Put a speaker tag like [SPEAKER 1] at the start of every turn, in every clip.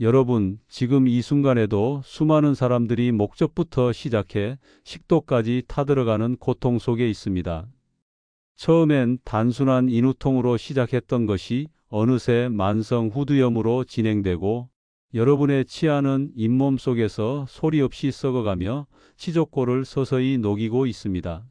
[SPEAKER 1] 여러분, 지금 이 순간에도 수많은 사람들이 목젖부터 시작해 식도까지 타들어가는 고통 속에 있습니다. 처음엔 단순한 인후통으로 시작했던 것이 어느새 만성 후두염으로 진행되고 여러분의 치아는 잇몸 속에서 소리 없이 썩어가며 치조골을 서서히 녹이고 있습니다.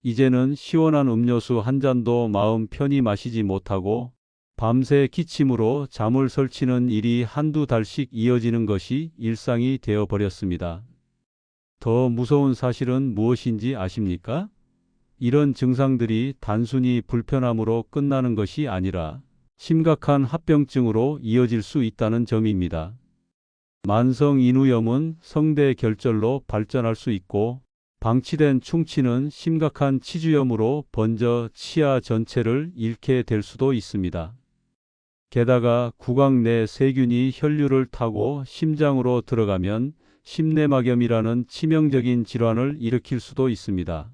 [SPEAKER 1] 이제는 시원한 음료수 한 잔도 마음 편히 마시지 못하고 밤새 기침으로 잠을 설치는 일이 한두 달씩 이어지는 것이 일상이 되어버렸습니다. 더 무서운 사실은 무엇인지 아십니까? 이런 증상들이 단순히 불편함으로 끝나는 것이 아니라 심각한 합병증으로 이어질 수 있다는 점입니다. 만성 인후염은 성대 결절로 발전할 수 있고 방치된 충치는 심각한 치주염으로 번져 치아 전체를 잃게 될 수도 있습니다. 게다가 구강 내 세균이 혈류를 타고 심장으로 들어가면 심내막염이라는 치명적인 질환을 일으킬 수도 있습니다.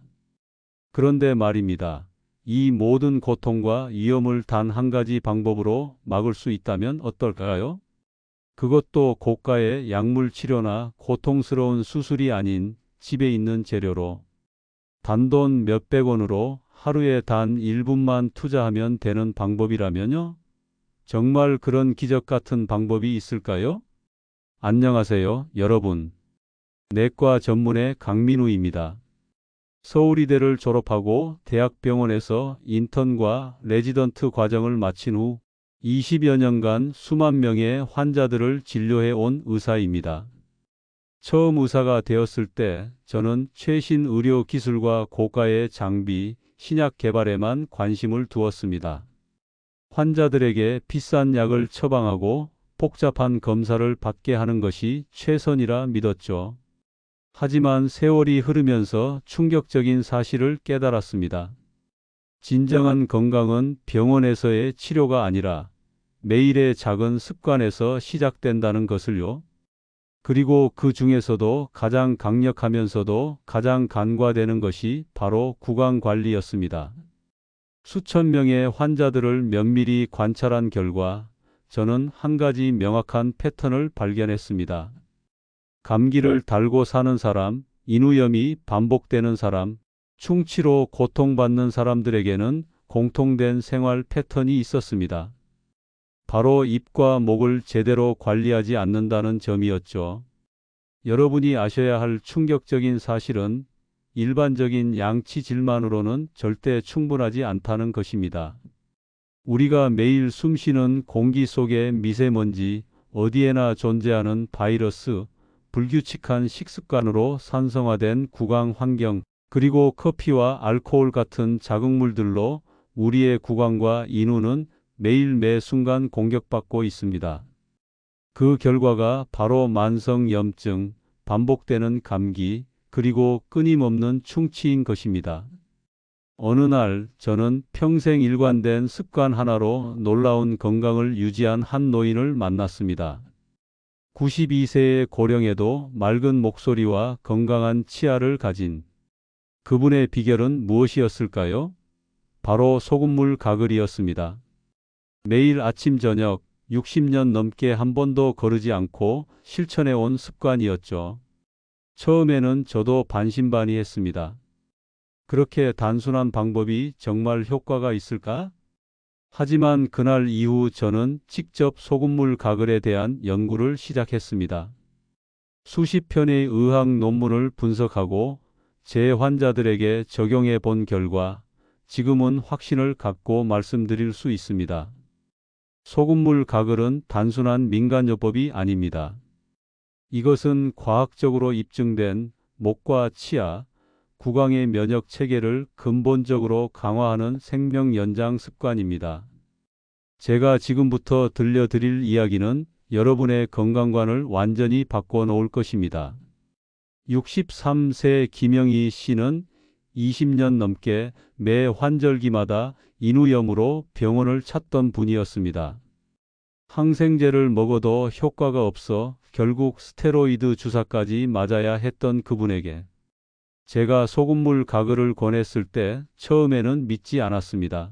[SPEAKER 1] 그런데 말입니다. 이 모든 고통과 위험을 단 한 가지 방법으로 막을 수 있다면 어떨까요? 그것도 고가의 약물 치료나 고통스러운 수술이 아닌 집에 있는 재료로 단돈 몇백 원으로 하루에 단 1분만 투자하면 되는 방법이라면요? 정말 그런 기적 같은 방법이 있을까요? 안녕하세요, 여러분. 내과 전문의 강민우입니다. 서울의대를 졸업하고 대학병원에서 인턴과 레지던트 과정을 마친 후 20여 년간 수만 명의 환자들을 진료해 온 의사입니다. 처음 의사가 되었을 때 저는 최신 의료 기술과 고가의 장비, 신약 개발에만 관심을 두었습니다. 환자들에게 비싼 약을 처방하고 복잡한 검사를 받게 하는 것이 최선이라 믿었죠. 하지만 세월이 흐르면서 충격적인 사실을 깨달았습니다. 진정한 건강은 병원에서의 치료가 아니라 매일의 작은 습관에서 시작된다는 것을요. 그리고 그 중에서도 가장 강력하면서도 가장 간과되는 것이 바로 구강관리였습니다. 수천 명의 환자들을 면밀히 관찰한 결과 저는 한 가지 명확한 패턴을 발견했습니다. 감기를 달고 사는 사람, 인후염이 반복되는 사람, 충치로 고통받는 사람들에게는 공통된 생활 패턴이 있었습니다. 바로 입과 목을 제대로 관리하지 않는다는 점이었죠. 여러분이 아셔야 할 충격적인 사실은 일반적인 양치질만으로는 절대 충분하지 않다는 것입니다. 우리가 매일 숨쉬는 공기 속의 미세먼지, 어디에나 존재하는 바이러스, 불규칙한 식습관으로 산성화된 구강 환경, 그리고 커피와 알코올 같은 자극물들로 우리의 구강과 인후는 매일 매 순간 공격받고 있습니다. 그 결과가 바로 만성염증, 반복되는 감기, 그리고 끊임없는 충치인 것입니다. 어느 날 저는 평생 일관된 습관 하나로 놀라운 건강을 유지한 한 노인을 만났습니다. 92세의 고령에도 맑은 목소리와 건강한 치아를 가진 그분의 비결은 무엇이었을까요? 바로 소금물 가글이었습니다. 매일 아침 저녁 60년 넘게 한 번도 거르지 않고 실천해 온 습관이었죠. 처음에는 저도 반신반의했습니다. 그렇게 단순한 방법이 정말 효과가 있을까? 하지만 그날 이후 저는 직접 소금물 가글에 대한 연구를 시작했습니다. 수십 편의 의학 논문을 분석하고 제 환자들에게 적용해 본 결과 지금은 확신을 갖고 말씀드릴 수 있습니다. 소금물 가글은 단순한 민간요법이 아닙니다. 이것은 과학적으로 입증된 목과 치아, 구강의 면역 체계를 근본적으로 강화하는 생명 연장 습관입니다. 제가 지금부터 들려드릴 이야기는 여러분의 건강관을 완전히 바꿔놓을 것입니다. 63세 김영희 씨는 20년 넘게 매 환절기마다 인후염으로 병원을 찾던 분이었습니다. 항생제를 먹어도 효과가 없어 결국 스테로이드 주사까지 맞아야 했던 그분에게 제가 소금물 가글을 권했을 때 처음에는 믿지 않았습니다.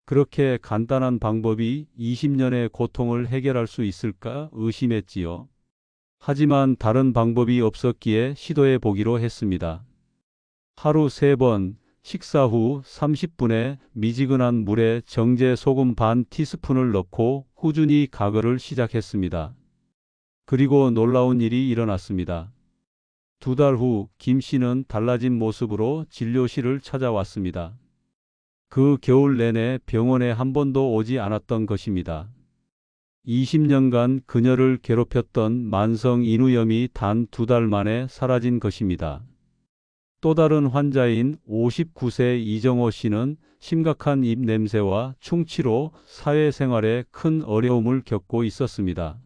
[SPEAKER 1] 그렇게 간단한 방법이 20년의 고통을 해결할 수 있을까 의심했지요. 하지만 다른 방법이 없었기에 시도해 보기로 했습니다. 하루 3번, 식사 후 30분에 미지근한 물에 정제 소금 반 티스푼을 넣고 꾸준히 가글을 시작했습니다. 그리고 놀라운 일이 일어났습니다. 2달 후 김 씨는 달라진 모습으로 진료실을 찾아왔습니다. 그 겨울 내내 병원에 한 번도 오지 않았던 것입니다. 20년간 그녀를 괴롭혔던 만성 인후염이 단 2달 만에 사라진 것입니다. 또 다른 환자인 59세 이정호 씨는 심각한 입 냄새와 충치로 사회생활에 큰 어려움을 겪고 있었습니다.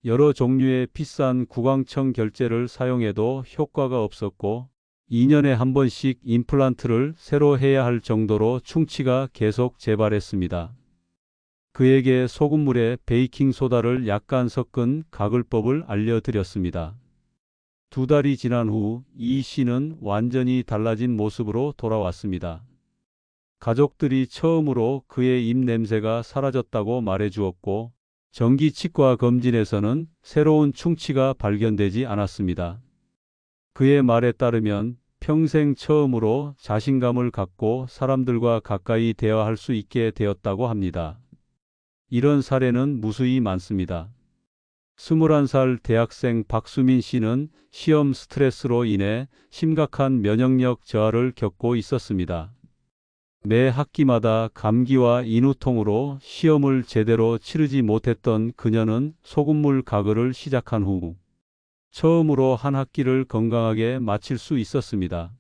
[SPEAKER 1] 여러 종류의 비싼 구강청 결제를 사용해도 효과가 없었고 2년에 한 번씩 임플란트를 새로 해야 할 정도로 충치가 계속 재발했습니다. 그에게 소금물에 베이킹소다를 약간 섞은 가글법을 알려드렸습니다. 2달이 지난 후 이 씨는 완전히 달라진 모습으로 돌아왔습니다. 가족들이 처음으로 그의 입 냄새가 사라졌다고 말해주었고 정기 치과 검진에서는 새로운 충치가 발견되지 않았습니다. 그의 말에 따르면 평생 처음으로 자신감을 갖고 사람들과 가까이 대화할 수 있게 되었다고 합니다. 이런 사례는 무수히 많습니다. 21살 대학생 박수민 씨는 시험 스트레스로 인해 심각한 면역력 저하를 겪고 있었습니다. 매 학기마다 감기와 인후통으로 시험을 제대로 치르지 못했던 그녀는 소금물 가글을 시작한 후 처음으로 한 학기를 건강하게 마칠 수 있었습니다.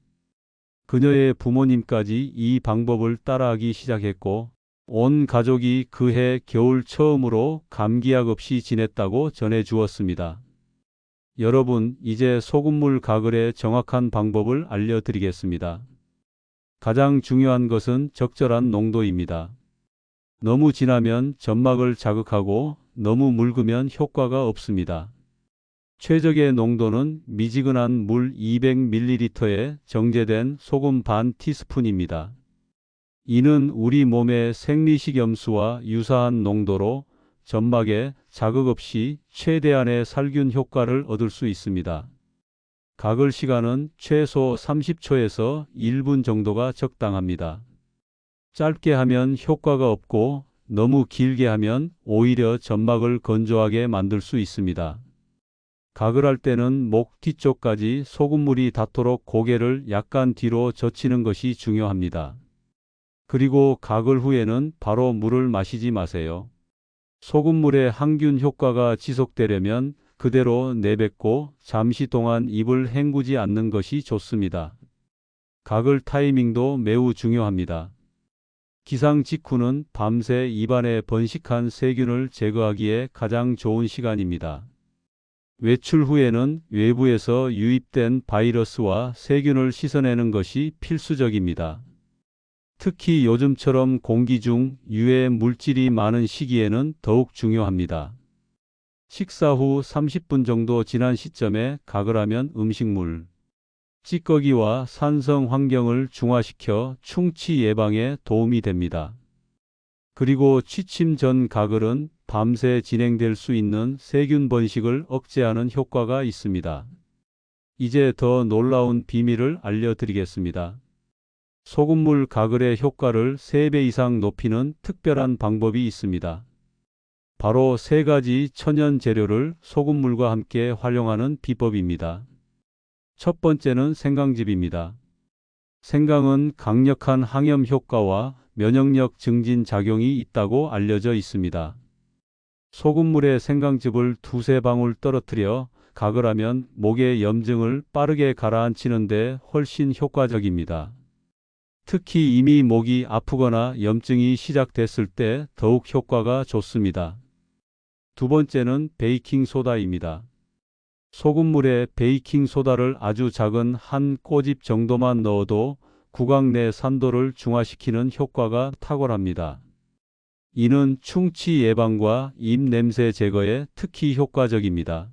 [SPEAKER 1] 그녀의 부모님까지 이 방법을 따라하기 시작했고 온 가족이 그해 겨울 처음으로 감기약 없이 지냈다고 전해 주었습니다. 여러분, 이제 소금물 가글의 정확한 방법을 알려드리겠습니다. 가장 중요한 것은 적절한 농도입니다. 너무 진하면 점막을 자극하고 너무 묽으면 효과가 없습니다. 최적의 농도는 미지근한 물 200ml에 정제된 소금 반 티스푼입니다. 이는 우리 몸의 생리식염수와 유사한 농도로 점막에 자극 없이 최대한의 살균 효과를 얻을 수 있습니다. 가글 시간은 최소 30초에서 1분 정도가 적당합니다. 짧게 하면 효과가 없고 너무 길게 하면 오히려 점막을 건조하게 만들 수 있습니다. 가글할 때는 목 뒤쪽까지 소금물이 닿도록 고개를 약간 뒤로 젖히는 것이 중요합니다. 그리고 가글 후에는 바로 물을 마시지 마세요. 소금물의 항균 효과가 지속되려면 그대로 내뱉고 잠시 동안 입을 헹구지 않는 것이 좋습니다. 가글 타이밍도 매우 중요합니다. 기상 직후는 밤새 입안에 번식한 세균을 제거하기에 가장 좋은 시간입니다. 외출 후에는 외부에서 유입된 바이러스와 세균을 씻어내는 것이 필수적입니다. 특히 요즘처럼 공기 중 유해 물질이 많은 시기에는 더욱 중요합니다. 식사 후 30분 정도 지난 시점에 가글하면 음식물, 찌꺼기와 산성 환경을 중화시켜 충치 예방에 도움이 됩니다. 그리고 취침 전 가글은 밤새 진행될 수 있는 세균 번식을 억제하는 효과가 있습니다. 이제 더 놀라운 비밀을 알려드리겠습니다. 소금물 가글의 효과를 3배 이상 높이는 특별한 방법이 있습니다. 바로 3가지 천연 재료를 소금물과 함께 활용하는 비법입니다. 첫 번째는 생강즙입니다. 생강은 강력한 항염 효과와 면역력 증진 작용이 있다고 알려져 있습니다. 소금물에 생강즙을 2~3방울 떨어뜨려 가글하면 목의 염증을 빠르게 가라앉히는 데 훨씬 효과적입니다. 특히 이미 목이 아프거나 염증이 시작됐을 때 더욱 효과가 좋습니다. 두 번째는 베이킹소다입니다. 소금물에 베이킹소다를 아주 작은 한 꼬집 정도만 넣어도 구강 내 산도를 중화시키는 효과가 탁월합니다. 이는 충치 예방과 입 냄새 제거에 특히 효과적입니다.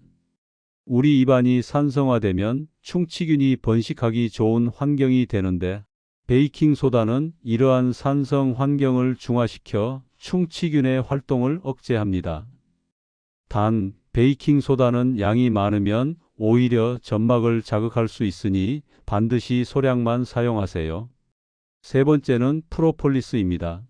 [SPEAKER 1] 우리 입안이 산성화되면 충치균이 번식하기 좋은 환경이 되는데 베이킹소다는 이러한 산성 환경을 중화시켜 충치균의 활동을 억제합니다. 단, 베이킹소다는 양이 많으면 오히려 점막을 자극할 수 있으니 반드시 소량만 사용하세요. 세 번째는 프로폴리스입니다.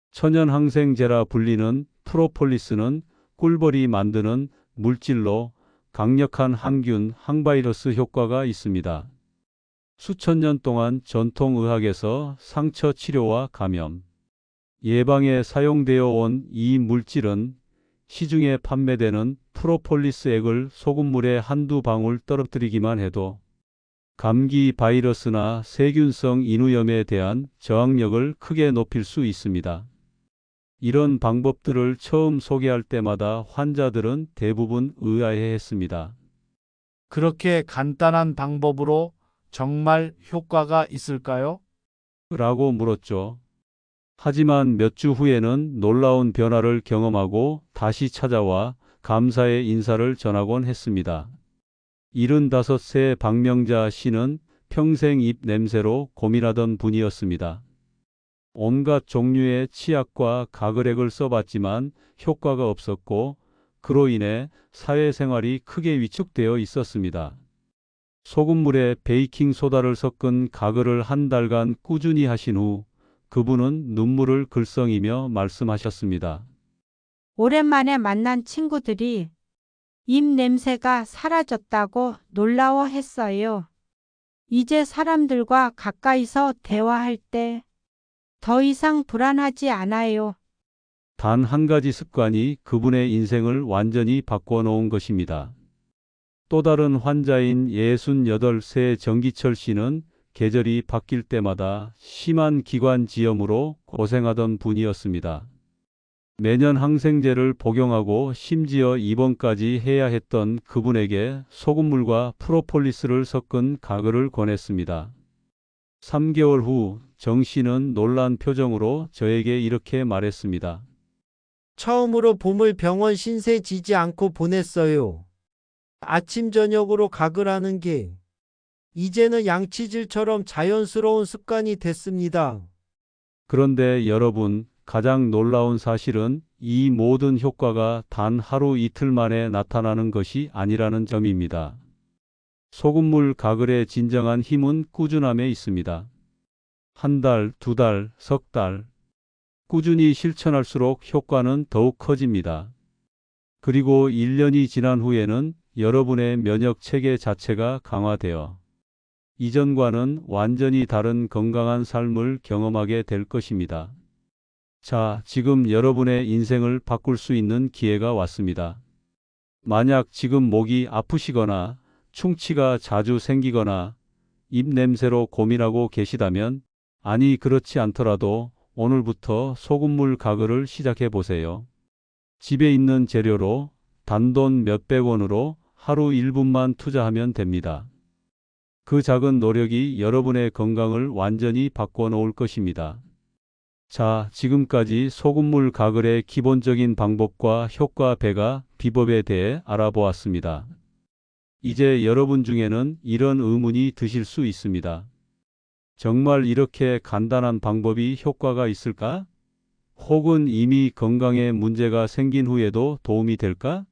[SPEAKER 1] 천연항생제라 불리는 프로폴리스는 꿀벌이 만드는 물질로 강력한 항균, 항바이러스 효과가 있습니다. 수천 년 동안 전통의학에서 상처 치료와 감염, 예방에 사용되어 온 이 물질은 시중에 판매되는 프로폴리스 액을 소금물에 한두 방울 떨어뜨리기만 해도 감기 바이러스나 세균성 인후염에 대한 저항력을 크게 높일 수 있습니다. 이런 방법들을 처음 소개할 때마다 환자들은 대부분 의아해했습니다.
[SPEAKER 2] 그렇게 간단한 방법으로 정말 효과가 있을까요?
[SPEAKER 1] 라고 물었죠. 하지만 몇 주 후에는 놀라운 변화를 경험하고 다시 찾아와 감사의 인사를 전하곤 했습니다. 75세 박명자 씨는 평생 입 냄새로 고민하던 분이었습니다. 온갖 종류의 치약과 가글액을 써봤지만 효과가 없었고 그로 인해 사회생활이 크게 위축되어 있었습니다. 소금물에 베이킹소다를 섞은 가글을 한 달간 꾸준히 하신 후 그분은 눈물을 글썽이며 말씀하셨습니다.
[SPEAKER 3] 오랜만에 만난 친구들이 입 냄새가 사라졌다고 놀라워했어요. 이제 사람들과 가까이서 대화할 때 더 이상 불안하지 않아요.
[SPEAKER 1] 단 한 가지 습관이 그분의 인생을 완전히 바꿔 놓은 것입니다. 또 다른 환자인 68세 정기철 씨는 계절이 바뀔 때마다 심한 기관지염으로 고생하던 분이었습니다. 매년 항생제를 복용하고 심지어 입원까지 해야 했던 그분에게 소금물과 프로폴리스를 섞은 가글을 권했습니다. 3개월 후 정 씨는 놀란 표정으로 저에게 이렇게 말했습니다.
[SPEAKER 4] 처음으로 봄을 병원 신세 지지 않고 보냈어요. 아침 저녁으로 가글하는 게 이제는 양치질처럼 자연스러운 습관이 됐습니다.
[SPEAKER 1] 그런데 여러분, 가장 놀라운 사실은 이 모든 효과가 단 하루 이틀 만에 나타나는 것이 아니라는 점입니다. 소금물 가글의 진정한 힘은 꾸준함에 있습니다. 한 달, 두 달, 석 달. 꾸준히 실천할수록 효과는 더욱 커집니다. 그리고 1년이 지난 후에는 여러분의 면역 체계 자체가 강화되어 이전과는 완전히 다른 건강한 삶을 경험하게 될 것입니다. 자, 지금 여러분의 인생을 바꿀 수 있는 기회가 왔습니다. 만약 지금 목이 아프시거나 충치가 자주 생기거나 입 냄새로 고민하고 계시다면, 아니 그렇지 않더라도 오늘부터 소금물 가글을 시작해 보세요. 집에 있는 재료로 단돈 몇백 원으로 하루 1분만 투자하면 됩니다. 그 작은 노력이 여러분의 건강을 완전히 바꿔놓을 것입니다. 자, 지금까지 소금물 가글의 기본적인 방법과 효과 배가 비법에 대해 알아보았습니다. 이제 여러분 중에는 이런 의문이 드실 수 있습니다. 정말 이렇게 간단한 방법이 효과가 있을까? 혹은 이미 건강에 문제가 생긴 후에도 도움이 될까?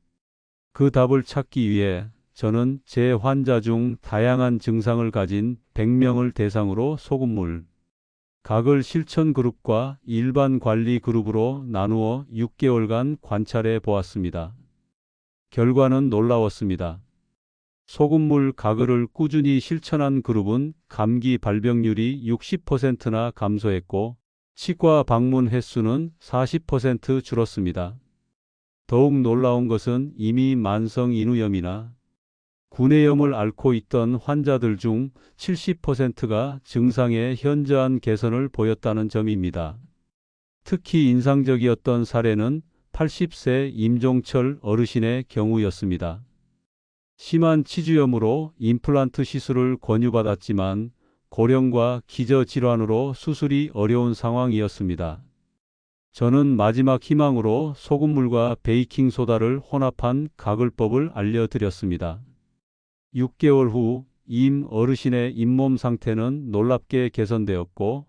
[SPEAKER 1] 그 답을 찾기 위해 저는 제 환자 중 다양한 증상을 가진 100명을 대상으로 소금물 가글 실천 그룹과 일반 관리 그룹으로 나누어 6개월간 관찰해 보았습니다. 결과는 놀라웠습니다. 소금물 가글을 꾸준히 실천한 그룹은 감기 발병률이 60%나 감소했고 치과 방문 횟수는 40% 줄었습니다. 더욱 놀라운 것은 이미 만성 인후염이나 구내염을 앓고 있던 환자들 중 70%가 증상의 현저한 개선을 보였다는 점입니다. 특히 인상적이었던 사례는 80세 임종철 어르신의 경우였습니다. 심한 치주염으로 임플란트 시술을 권유받았지만 고령과 기저질환으로 수술이 어려운 상황이었습니다. 저는 마지막 희망으로 소금물과 베이킹소다를 혼합한 가글법을 알려드렸습니다. 6개월 후 임 어르신의 잇몸 상태는 놀랍게 개선되었고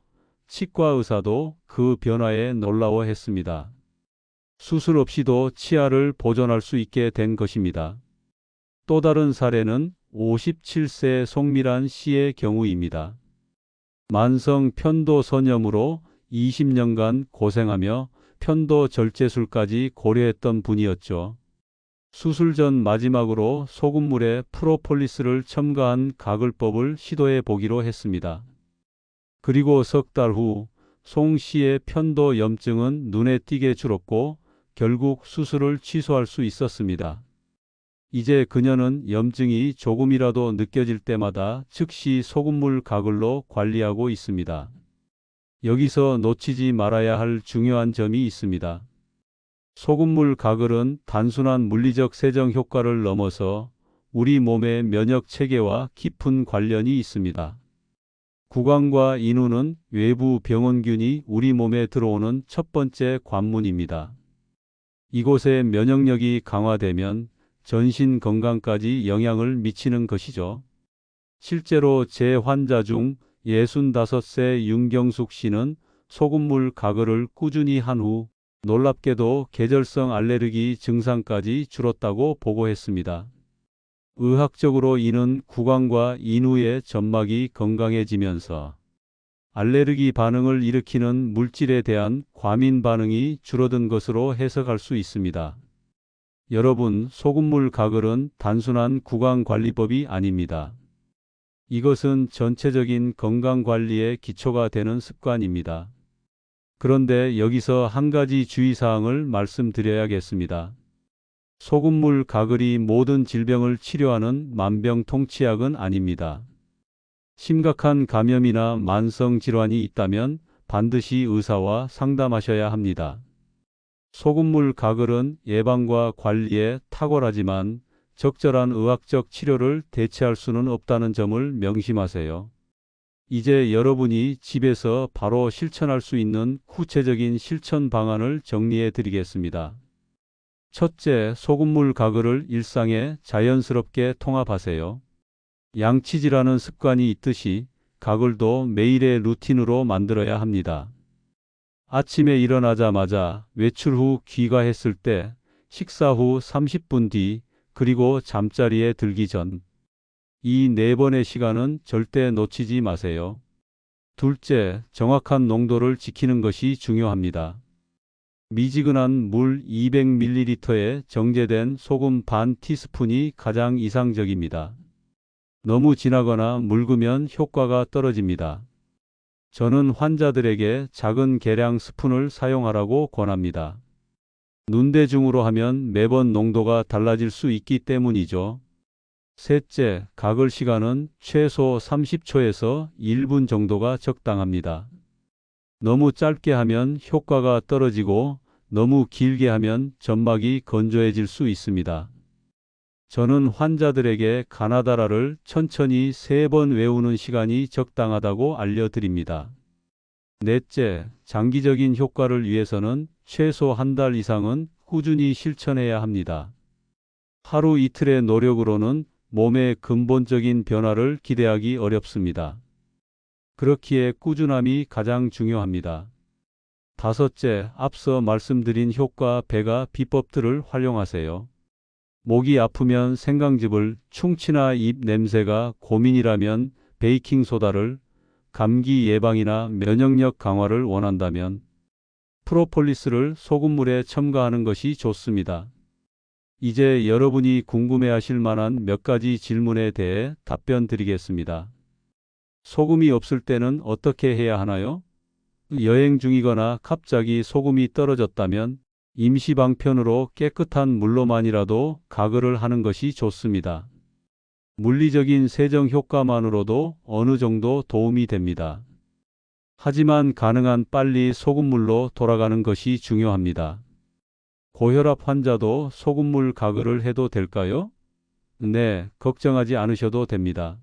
[SPEAKER 1] 치과 의사도 그 변화에 놀라워했습니다. 수술 없이도 치아를 보존할 수 있게 된 것입니다. 또 다른 사례는 57세 송미란 씨의 경우입니다. 만성 편도선염으로 20년간 고생하며 편도 절제술까지 고려했던 분이었죠. 수술 전 마지막으로 소금물에 프로폴리스를 첨가한 가글법을 시도해 보기로 했습니다. 그리고 석 달 후 송 씨의 편도 염증은 눈에 띄게 줄었고 결국 수술을 취소할 수 있었습니다. 이제 그녀는 염증이 조금이라도 느껴질 때마다 즉시 소금물 가글로 관리하고 있습니다. 여기서 놓치지 말아야 할 중요한 점이 있습니다. 소금물 가글은 단순한 물리적 세정 효과를 넘어서 우리 몸의 면역 체계와 깊은 관련이 있습니다. 구강과 인후는 외부 병원균이 우리 몸에 들어오는 첫 번째 관문입니다. 이곳의 면역력이 강화되면 전신 건강까지 영향을 미치는 것이죠. 실제로 제 환자 중 65세 윤경숙 씨는 소금물 가글을 꾸준히 한 후 놀랍게도 계절성 알레르기 증상까지 줄었다고 보고했습니다. 의학적으로 이는 구강과 인후의 점막이 건강해지면서 알레르기 반응을 일으키는 물질에 대한 과민 반응이 줄어든 것으로 해석할 수 있습니다. 여러분, 소금물 가글은 단순한 구강관리법이 아닙니다. 이것은 전체적인 건강관리의 기초가 되는 습관입니다. 그런데 여기서 한 가지 주의사항을 말씀드려야겠습니다. 소금물 가글이 모든 질병을 치료하는 만병통치약은 아닙니다. 심각한 감염이나 만성 질환이 있다면 반드시 의사와 상담하셔야 합니다. 소금물 가글은 예방과 관리에 탁월하지만 적절한 의학적 치료를 대체할 수는 없다는 점을 명심하세요. 이제 여러분이 집에서 바로 실천할 수 있는 구체적인 실천 방안을 정리해 드리겠습니다. 첫째, 소금물 가글을 일상에 자연스럽게 통합하세요. 양치질하는 습관이 있듯이 가글도 매일의 루틴으로 만들어야 합니다. 아침에 일어나자마자, 외출 후 귀가했을 때, 식사 후 30분 뒤, 그리고 잠자리에 들기 전. 이 4번의 시간은 절대 놓치지 마세요. 둘째, 정확한 농도를 지키는 것이 중요합니다. 미지근한 물 200ml에 정제된 소금 반 티스푼이 가장 이상적입니다. 너무 진하거나 묽으면 효과가 떨어집니다. 저는 환자들에게 작은 계량 스푼을 사용하라고 권합니다. 눈대중으로 하면 매번 농도가 달라질 수 있기 때문이죠. 셋째, 가글 시간은 최소 30초에서 1분 정도가 적당합니다. 너무 짧게 하면 효과가 떨어지고 너무 길게 하면 점막이 건조해질 수 있습니다. 저는 환자들에게 가나다라를 천천히 3번 외우는 시간이 적당하다고 알려드립니다. 넷째, 장기적인 효과를 위해서는 최소 한 달 이상은 꾸준히 실천해야 합니다. 하루 이틀의 노력으로는 몸의 근본적인 변화를 기대하기 어렵습니다. 그렇기에 꾸준함이 가장 중요합니다. 다섯째, 앞서 말씀드린 효과 배가 비법들을 활용하세요. 목이 아프면 생강즙을, 충치나 입 냄새가 고민이라면 베이킹소다를, 감기 예방이나 면역력 강화를 원한다면 프로폴리스를 소금물에 첨가하는 것이 좋습니다. 이제 여러분이 궁금해하실 만한 몇 가지 질문에 대해 답변 드리겠습니다. 소금이 없을 때는 어떻게 해야 하나요? 여행 중이거나 갑자기 소금이 떨어졌다면 임시방편으로 깨끗한 물로만이라도 가글을 하는 것이 좋습니다. 물리적인 세정 효과만으로도 어느 정도 도움이 됩니다. 하지만 가능한 빨리 소금물로 돌아가는 것이 중요합니다. 고혈압 환자도 소금물 가글을 해도 될까요? 네, 걱정하지 않으셔도 됩니다.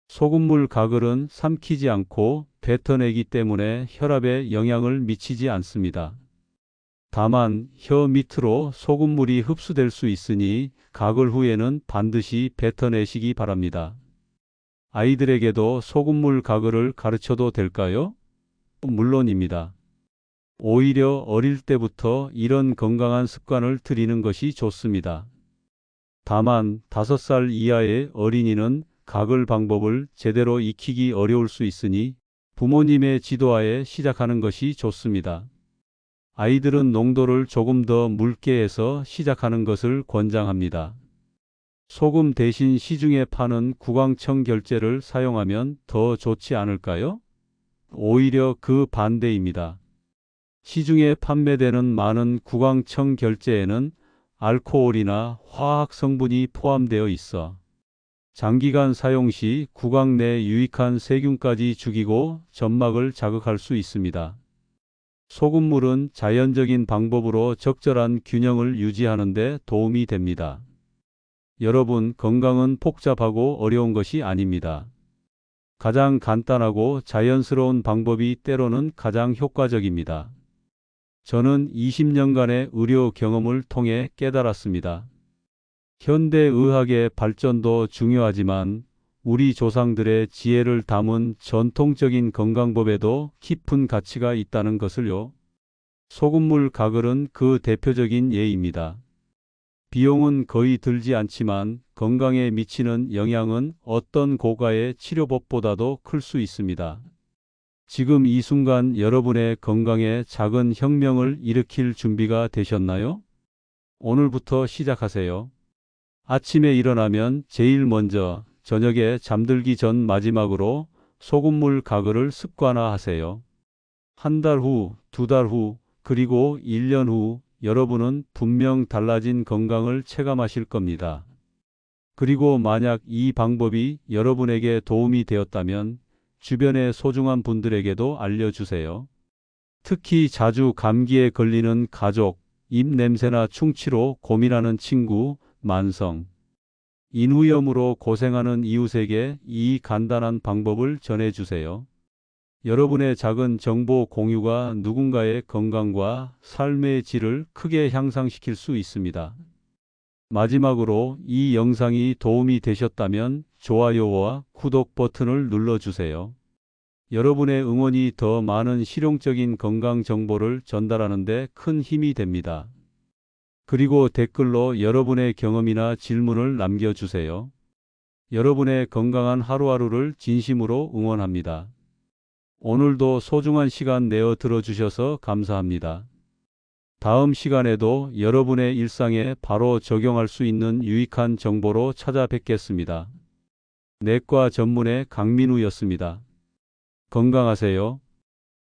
[SPEAKER 1] 소금물 가글은 삼키지 않고 뱉어내기 때문에 혈압에 영향을 미치지 않습니다. 다만 혀 밑으로 소금물이 흡수될 수 있으니 가글 후에는 반드시 뱉어내시기 바랍니다. 아이들에게도 소금물 가글을 가르쳐도 될까요? 물론입니다. 오히려 어릴 때부터 이런 건강한 습관을 들이는 것이 좋습니다. 다만 5살 이하의 어린이는 가글 방법을 제대로 익히기 어려울 수 있으니 부모님의 지도하에 시작하는 것이 좋습니다. 아이들은 농도를 조금 더 묽게 해서 시작하는 것을 권장합니다. 소금 대신 시중에 파는 구강청 결제를 사용하면 더 좋지 않을까요? 오히려 그 반대입니다. 시중에 판매되는 많은 구강청 결제에는 알코올이나 화학 성분이 포함되어 있어 장기간 사용 시 구강 내 유익한 세균까지 죽이고 점막을 자극할 수 있습니다. 소금물은 자연적인 방법으로 적절한 균형을 유지하는 데 도움이 됩니다. 여러분, 건강은 복잡하고 어려운 것이 아닙니다. 가장 간단하고 자연스러운 방법이 때로는 가장 효과적입니다. 저는 20년간의 의료 경험을 통해 깨달았습니다. 현대의학의 발전도 중요하지만 우리 조상들의 지혜를 담은 전통적인 건강법에도 깊은 가치가 있다는 것을요. 소금물 가글은 그 대표적인 예입니다. 비용은 거의 들지 않지만 건강에 미치는 영향은 어떤 고가의 치료법보다도 클 수 있습니다. 지금 이 순간 여러분의 건강에 작은 혁명을 일으킬 준비가 되셨나요? 오늘부터 시작하세요. 아침에 일어나면 제일 먼저 저녁에 잠들기 전 마지막으로 소금물 가글을 습관화하세요. 한 달 후, 2달 후, 그리고 1년 후 여러분은 분명 달라진 건강을 체감하실 겁니다. 그리고 만약 이 방법이 여러분에게 도움이 되었다면 주변의 소중한 분들에게도 알려주세요. 특히 자주 감기에 걸리는 가족, 입냄새나 충치로 고민하는 친구, 만성, 인후염으로 고생하는 이웃에게 이 간단한 방법을 전해주세요. 여러분의 작은 정보 공유가 누군가의 건강과 삶의 질을 크게 향상시킬 수 있습니다. 마지막으로 이 영상이 도움이 되셨다면 좋아요와 구독 버튼을 눌러주세요. 여러분의 응원이 더 많은 실용적인 건강 정보를 전달하는 데 큰 힘이 됩니다. 그리고 댓글로 여러분의 경험이나 질문을 남겨주세요. 여러분의 건강한 하루하루를 진심으로 응원합니다. 오늘도 소중한 시간 내어 들어주셔서 감사합니다. 다음 시간에도 여러분의 일상에 바로 적용할 수 있는 유익한 정보로 찾아뵙겠습니다. 내과 전문의 강민우였습니다. 건강하세요.